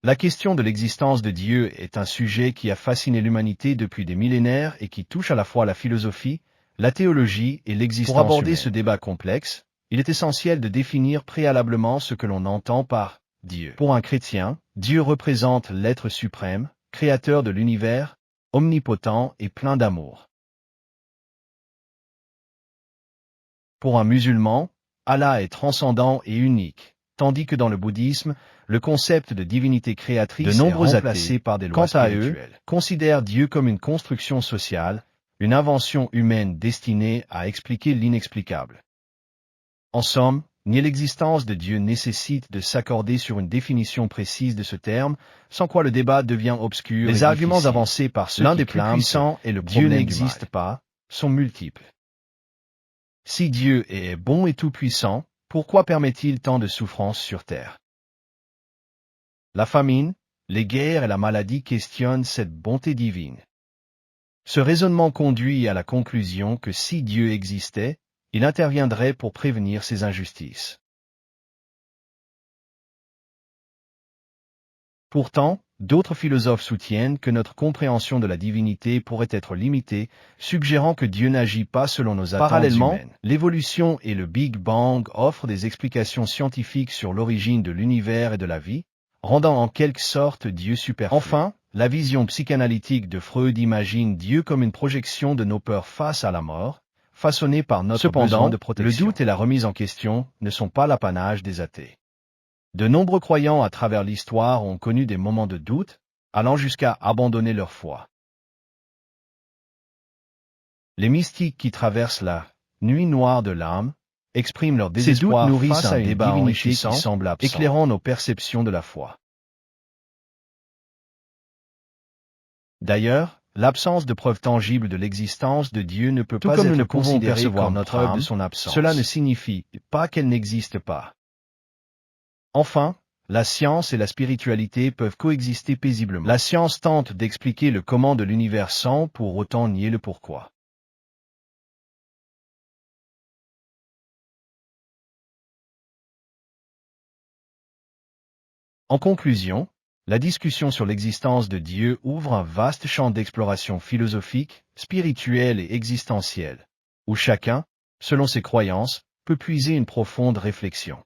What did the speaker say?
La question de l'existence de Dieu est un sujet qui a fasciné l'humanité depuis des millénaires et qui touche à la fois la philosophie, la théologie et l'existence humaine. Pour aborder ce débat complexe, il est essentiel de définir préalablement ce que l'on entend par Dieu. Pour un chrétien, Dieu représente l'être suprême, créateur de l'univers, omnipotent et plein d'amour. Pour un musulman, Allah est transcendant et unique, tandis que dans le bouddhisme, le concept de divinité créatrice est remplacé par des lois spirituelles. Quant à eux, considèrent Dieu comme une construction sociale, une invention humaine destinée à expliquer l'inexplicable. En somme, nier l'existence de Dieu nécessite de s'accorder sur une définition précise de ce terme, sans quoi le débat devient obscur. Les arguments avancés par ceux qui clament et le Dieu n'existe pas sont multiples. Si Dieu est bon et tout-puissant, pourquoi permet-il tant de souffrances sur terre? La famine, les guerres et la maladie questionnent cette bonté divine. Ce raisonnement conduit à la conclusion que si Dieu existait, il interviendrait pour prévenir ces injustices. Pourtant, d'autres philosophes soutiennent que notre compréhension de la divinité pourrait être limitée, suggérant que Dieu n'agit pas selon nos attentes Parallèlement, humaines. L'évolution et le Big Bang offrent des explications scientifiques sur l'origine de l'univers et de la vie, rendant en quelque sorte Dieu superflu. Enfin, la vision psychanalytique de Freud imagine Dieu comme une projection de nos peurs face à la mort, façonnée par notre besoin de protection. Le doute et la remise en question ne sont pas l'apanage des athées. De nombreux croyants à travers l'histoire ont connu des moments de doute, allant jusqu'à abandonner leur foi. Les mystiques qui traversent la nuit noire de l'âme expriment leur désespoir face à un débat enrichissant qui semble absent, éclairant nos perceptions de la foi. D'ailleurs, l'absence de preuves tangibles de l'existence de Dieu ne peut pas être considérée comme notre preuve de son absence. Cela ne signifie pas qu'elle n'existe pas. Enfin, la science et la spiritualité peuvent coexister paisiblement. La science tente d'expliquer le comment de l'univers sans pour autant nier le pourquoi. En conclusion, la discussion sur l'existence de Dieu ouvre un vaste champ d'exploration philosophique, spirituelle et existentielle, où chacun, selon ses croyances, peut puiser une profonde réflexion.